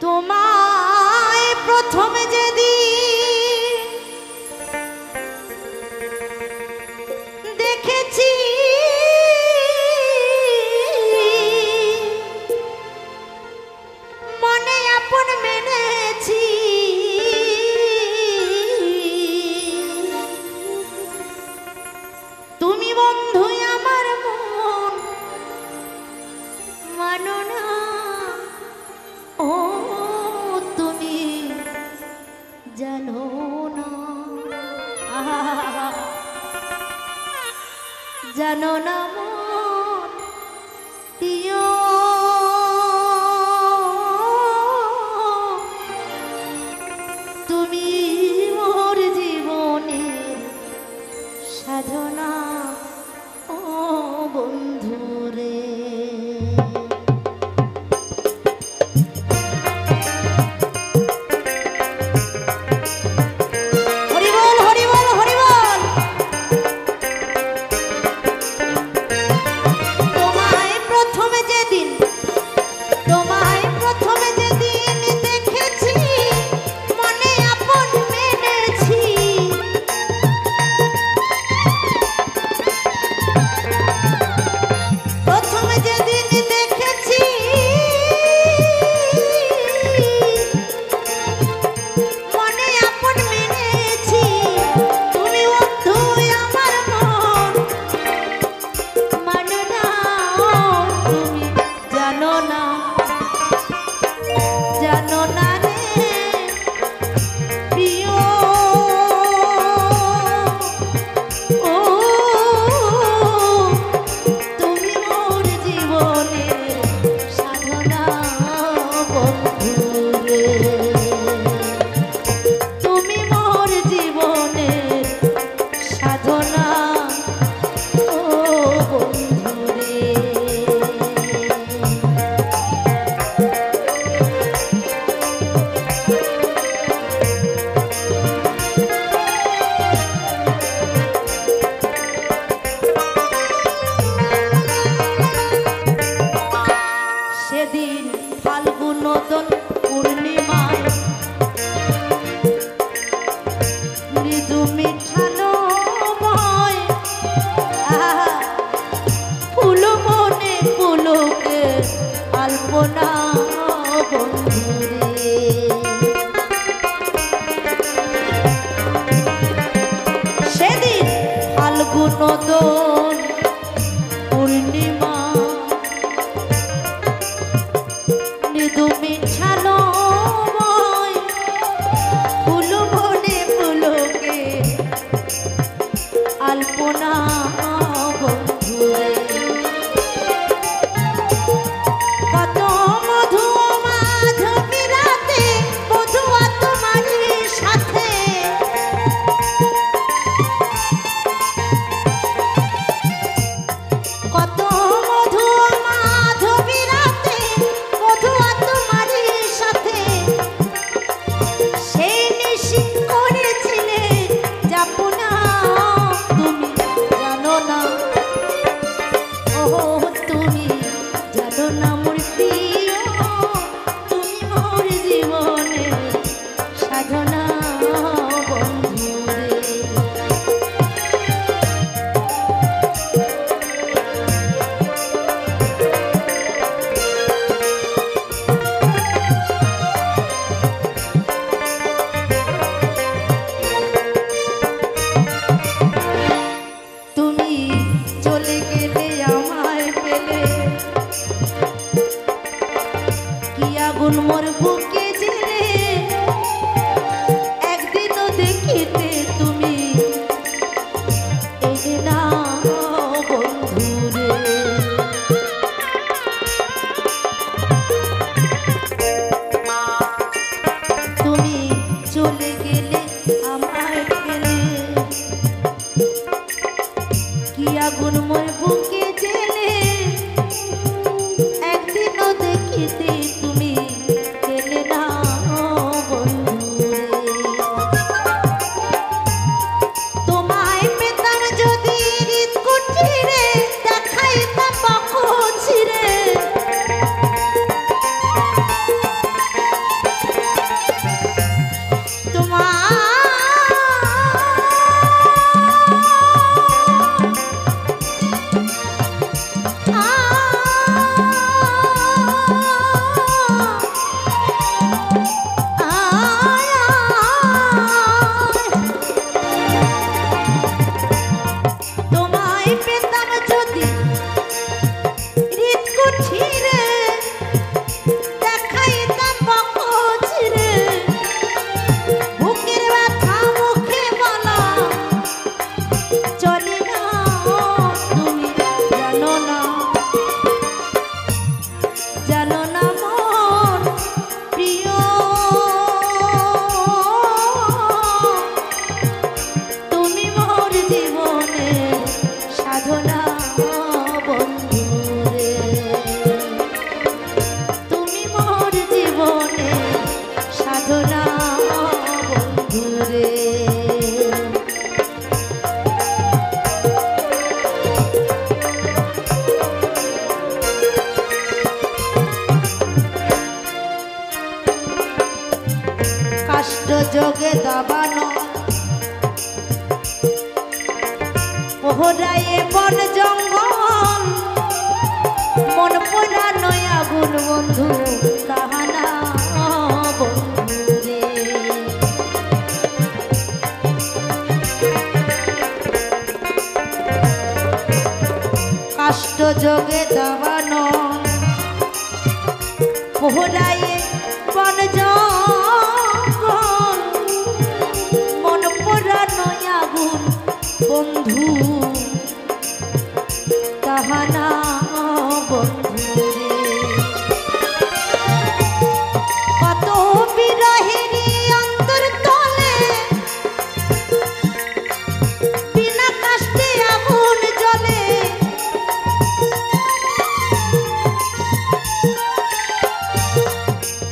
তোমায় প্রথমে যেদিন দেখেছি মনে আপন মেনেছি তুমি বন্ধু আমার মন মানো না ও তুমি জানো না জানো না মন প্রিয় তুমি মোর জীবনের সাধনা ও বন্ধুরে সেদিন ফাল্গুন নদন পূর্ণিমা মৃদু মিঠালো ফুল বনে ফুলকে আলপনা বন্ধুরে কত মধু মাধবী রাতে মধুয়া তোমারই সাথে কত মধু মাধবী রাতে মধুয়া তোমারই সাথে সেই নিশি করেছিলে যাপনা তুমি জানো না ও তুমি জানো না মোর প্রিয় তুমি মোর জীবনের সাধনা বন্ধুরে তুমি চলে গেলে আমায় পেলে কি আগুন মোর বুকে জেলে একদিনও দেখিতে তুমি এলে না বন্ধুরে তুমি চলে গেলে আমায় পেলে কি আগুন মোর বুকে জেলে একদিনও দেখিতে তুমি এলে না বন্ধুরে তোমায় পেতাম যদি হৃদ কুটিরে দেখাইতাম বাহু ছিঁড়ে যোগে দাবানো পোহরায়ে বন জঙ্গল মন পোড়া নয় আগুন বন্ধু তাহানা বন্ধু রে। কাষ্ট যোগে দাবানো পোহরায়ে বন জঙ্গল মন পোড়া নয় আগুন বন্ধু তাহানা বন্ধু রে। কত বিরহেরই অন্তর তলে বিনা কাষ্টে আগুন জ্বলে।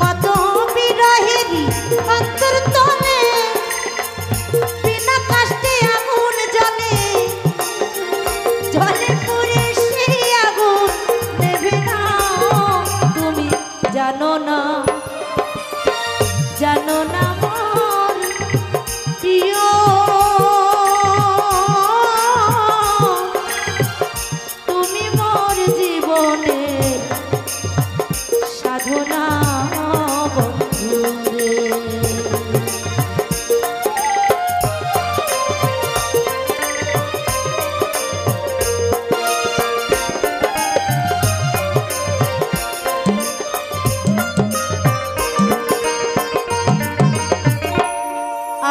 কত বিরহেরই অন্তর তলে বিনা কাষ্টে আগুন জ্বলে। জ্বলে পুড়ে সেই আগুন নেভে না তুমি জানো না জানো না মন প্রিয় তুমি মোর জীবনে সাধনা বন্ধু রে।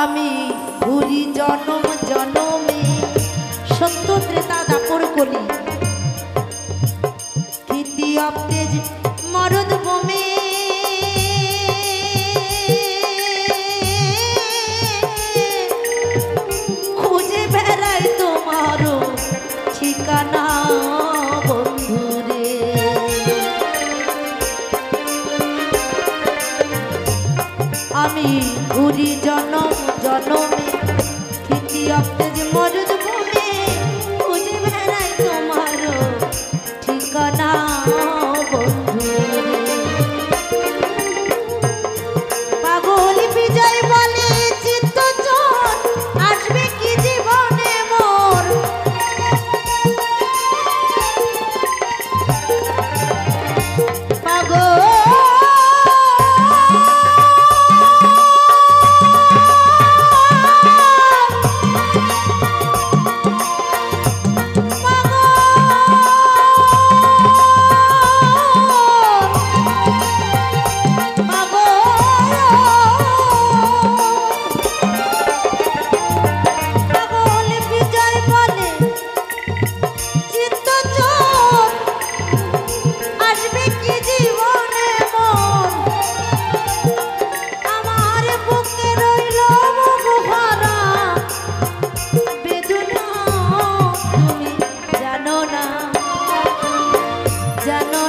আমি ঘুরি জনম জনমে সত্য ত্রেতা দাপর কলি কীর্তি অবতেজ মরদ বোমে। খুঁজে বেড়াই তোমারও ঠিকানা বন্ধু রে। আমি ঘুরি জনম জনমে খ্যাতি অবতেজ মরদ ভূমে খুঁজে বেড়াই তোমারও ঠিকানা বন্ধু রে। পাগল বিজয় বলে চিত্ত চোর আসবে কি জীবনে মোর। পাগল জানো